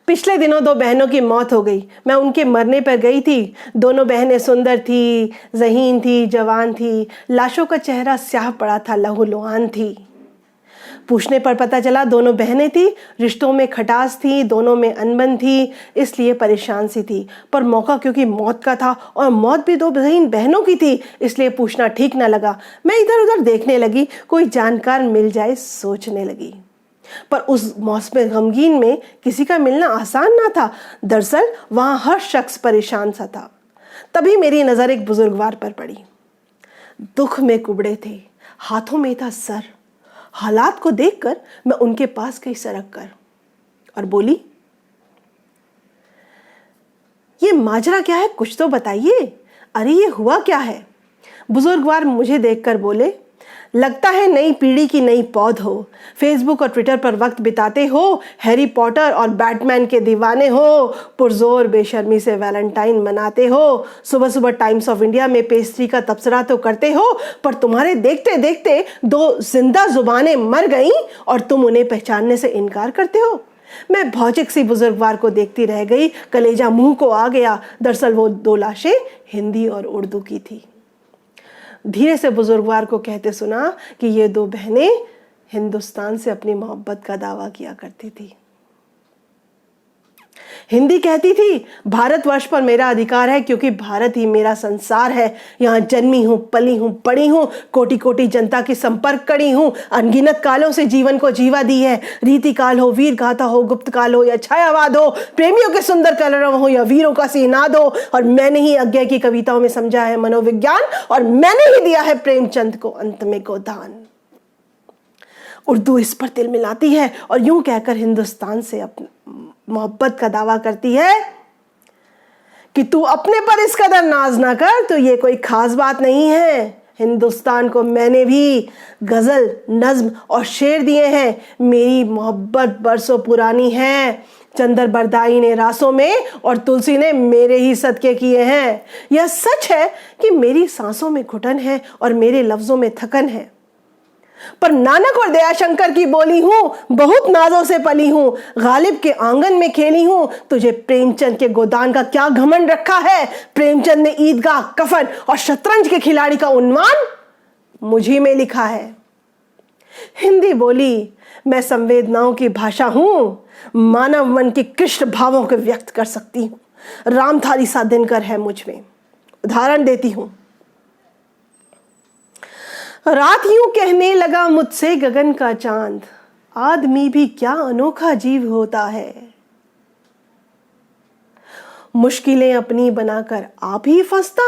पिछले दिनों 2 बहनों की मौत हो गई। मैं उनके मरने पर गई थी। दोनों बहनें सुंदर थी, ज़हीन थी, जवान थी। लाशों का चेहरा स्याह पड़ा था, लहूलुहान थी। पूछने पर पता चला दोनों बहनें थी। रिश्तों में खटास थी, दोनों में अनबन थी, इसलिए परेशान सी थी। पर मौका क्योंकि मौत का था और मौत भी 2 बहनों की थी, इसलिए पूछना ठीक न लगा। मैं इधर उधर देखने लगी, कोई जानकार मिल जाए सोचने लगी। पर उस मौसम गमगीन में किसी का मिलना आसान ना था। दरअसल वहां हर शख्स परेशान सा था। तभी मेरी नजर एक बुजुर्गवार पर पड़ी। दुख में कुबड़े थे, हाथों में था सर। हालात को देखकर मैं उनके पास गई सरक कर और बोली, ये माजरा क्या है, कुछ तो बताइए। अरे ये हुआ क्या है? बुजुर्गवार मुझे देखकर बोले, लगता है नई पीढ़ी की नई पौध हो। फेसबुक और ट्विटर पर वक्त बिताते हो, हैरी पॉटर और बैटमैन के दीवाने हो, पुरजोर बेशर्मी से वैलेंटाइन मनाते हो, सुबह सुबह टाइम्स ऑफ इंडिया में पेस्ट्री का तबसरा तो करते हो, पर तुम्हारे देखते देखते 2 जिंदा जुबानें मर गईं और तुम उन्हें पहचानने से इनकार करते हो। मैं भौचक सी बुजुर्गवार को देखती रह गई, कलेजा मुंह को आ गया। दरअसल वो 2 लाशें हिंदी और उर्दू की थी। धीरे से बुजुर्गवार को कहते सुना कि ये 2 बहनें हिंदुस्तान से अपनी मोहब्बत का दावा किया करती थी। हिंदी कहती थी, भारतवर्ष पर मेरा अधिकार है क्योंकि भारत ही मेरा संसार है। यहाँ जन्मी हूँ, पली हूँ, पढ़ी हूँ, कोटि कोटि जनता की संपर्क करी हूँ, अनगिनत कालों से जीवन को जीवा दी है। रीति काल हो, वीर गाथा हो, गुप्त काल हो या छायावाद हो, प्रेमियों के सुंदर कलरव हो या वीरों का सीनाद हो, और मैंने ही अज्ञा की कविताओं में समझा है मनोविज्ञान, और मैंने ही दिया है प्रेमचंद को अंत में गोदान। उर्दू इस पर तिल मिलाती है और यूं कहकर हिंदुस्तान से अपनी मोहब्बत का दावा करती है कि तू अपने पर इस कदर नाज ना कर, तो ये कोई खास बात नहीं है। हिंदुस्तान को मैंने भी गजल, नज्म और शेर दिए हैं। मेरी मोहब्बत बरसों पुरानी है। चंदर बरदाई ने रासों में और तुलसी ने मेरे ही सदके किए हैं। यह सच है कि मेरी सांसों में घुटन है और मेरे लफ्जों में थकन है, पर नानक और दयाशंकर की बोली हूं, बहुत नाजों से पली हूं, गालिब के आंगन में खेली हूं। तुझे प्रेमचंद के गोदान का क्या घमंड रखा है? प्रेमचंद ने ईदगाह, कफन और शतरंज के खिलाड़ी का उन्वान मुझी में लिखा है। हिंदी बोली, मैं संवेदनाओं की भाषा हूं, मानव मन के कृष्ण भावों को व्यक्त कर सकती हूं। रामधारी सा दिनकर है मुझ में। उदाहरण देती हूं। रात यूं कहने लगा मुझसे गगन का चांद, आदमी भी क्या अनोखा जीव होता है। मुश्किलें अपनी बनाकर आप ही फंसता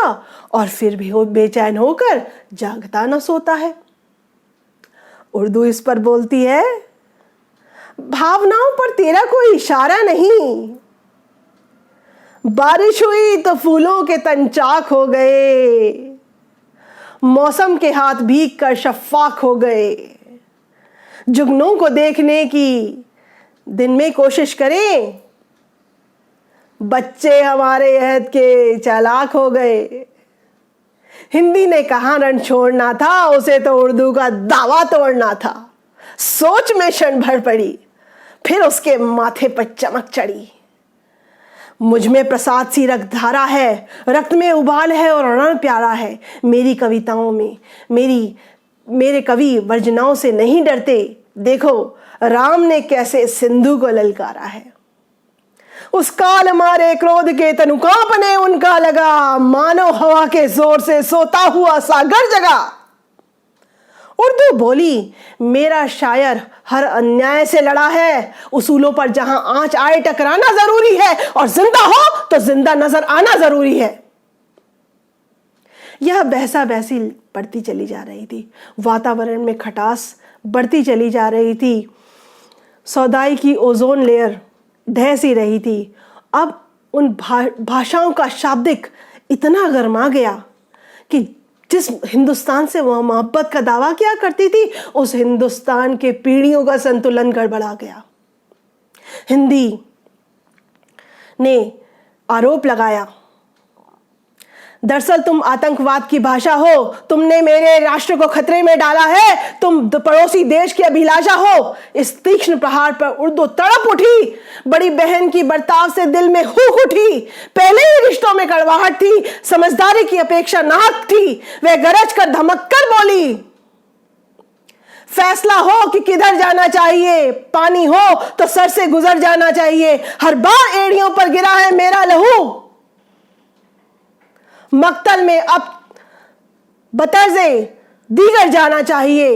और फिर भी बेचैन होकर जागता न सोता है। उर्दू इस पर बोलती है, भावनाओं पर तेरा कोई इशारा नहीं। बारिश हुई तो फूलों के तन चाक हो गए, मौसम के हाथ भीग कर शफ़ाक हो गए। जुगनों को देखने की दिन में कोशिश करें, बच्चे हमारे अहद के चालाक हो गए। हिंदी ने कहाँ रण छोड़ना था, उसे तो उर्दू का दावा तोड़ना था। सोच में क्षण भर पड़ी, फिर उसके माथे पर चमक चढ़ी। मुझ में प्रसाद सी रक्त धारा है, रक्त में उबाल है और रण प्यारा है। मेरी कविताओं में मेरे कवि वर्जनाओं से नहीं डरते। देखो राम ने कैसे सिंधु को ललकारा है। उस काल मारे क्रोध के तनु कांपने उनका लगा, मानो हवा के जोर से सोता हुआ सागर जगा। उर्दू बोली, मेरा शायर हर अन्याय से लड़ा है। उसूलों पर जहां आंच आए टकराना जरूरी है, और जिंदा हो तो जिंदा नजर आना जरूरी है। यह बहसा बहसी बढ़ती चली जा रही थी। वातावरण में खटास बढ़ती चली जा रही थी। सौदाई की ओजोन लेयर ढह सी रही थी। अब उन भाषाओं का शाब्दिक इतना गर्मा गया कि जिस हिंदुस्तान से वह मोहब्बत का दावा किया करती थी, उस हिंदुस्तान के पीढ़ियों का संतुलन गड़बड़ा गया। हिंदी ने आरोप लगाया, दरअसल तुम आतंकवाद की भाषा हो, तुमने मेरे राष्ट्र को खतरे में डाला है, तुम पड़ोसी देश की अभिलाषा हो। इस तीक्ष्ण प्रहार पर उर्दू तड़प उठी। बड़ी बहन की बर्ताव से दिल में हुक उठी। पहले ही रिश्तों में कड़वाहट थी, समझदारी की अपेक्षा नाहक थी। वह गरज कर धमक कर बोली, फैसला हो कि किधर जाना चाहिए, पानी हो तो सर से गुजर जाना चाहिए। हर बार एड़ियों पर गिरा है मेरा लहू, मक्तल में अब बतर्जे दीगर जाना चाहिए।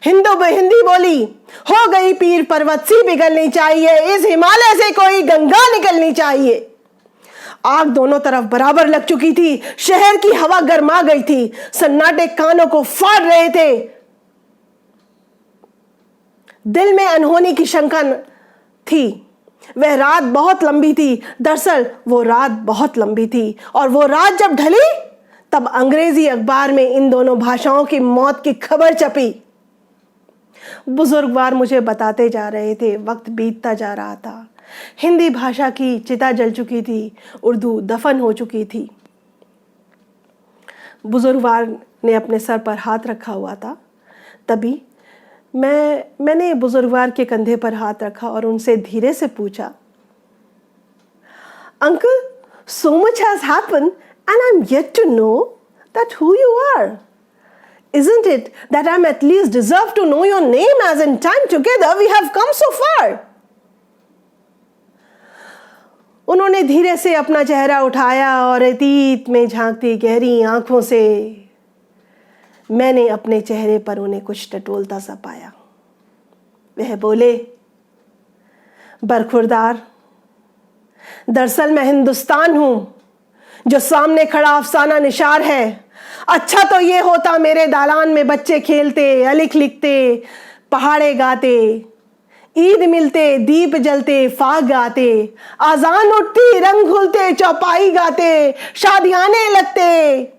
हिंदी बोली, हो गई पीर पर्वत सी पिघलनी चाहिए, इस हिमालय से कोई गंगा निकलनी चाहिए। आग दोनों तरफ बराबर लग चुकी थी। शहर की हवा गर्मा गई थी। सन्नाटे कानों को फाड़ रहे थे। दिल में अनहोनी की शंका थी। वह रात बहुत लंबी थी। दरअसल वो रात बहुत लंबी थी, और वो रात जब ढली तब अंग्रेजी अखबार में इन दोनों भाषाओं की मौत की खबर छपी। बुजुर्गवार मुझे बताते जा रहे थे। वक्त बीतता जा रहा था। हिंदी भाषा की चिता जल चुकी थी, उर्दू दफन हो चुकी थी। बुजुर्गवार ने अपने सर पर हाथ रखा हुआ था। तभी मैंने बुजुर्गवार के कंधे पर हाथ रखा और उनसे धीरे से पूछा, uncle, so much has happened and I'm yet to know that who you are. Isn't it that I'm at least deserve to know your name, as in time together we have come so far? उन्होंने धीरे से अपना चेहरा उठाया और अतीत में झांकती गहरी आंखों से मैंने अपने चेहरे पर उन्हें कुछ टटोलता सा पाया। वह बोले, बरखुरदार, दरअसल मैं हिंदुस्तान हूं जो सामने खड़ा अफसाना निशार है। अच्छा तो ये होता मेरे दालान में बच्चे खेलते, अलिख लिखते, पहाड़े गाते, ईद मिलते, दीप जलते, फाग गाते, आजान उठती, रंग घुलते, चौपाई गाते, शादियाने लगते,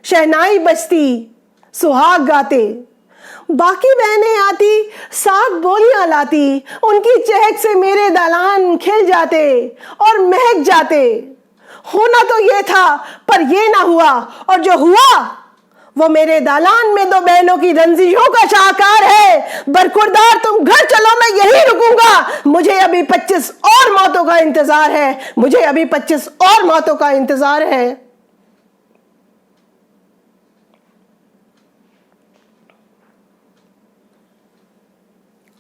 शहनाई बजती, सुहाग गाते। बाकी बहनें आती, साग बोलियां लाती, उनकी चहक से मेरे दालान खिल जाते और महक जाते। होना तो ये था, पर ये ना हुआ, और जो हुआ वो मेरे दालान में दो बहनों की रंजिशों का शाहकार है। बरखुरदार, तुम घर चलो, मैं यहीं रुकूंगा। मुझे अभी 25 और मौतों का इंतजार है।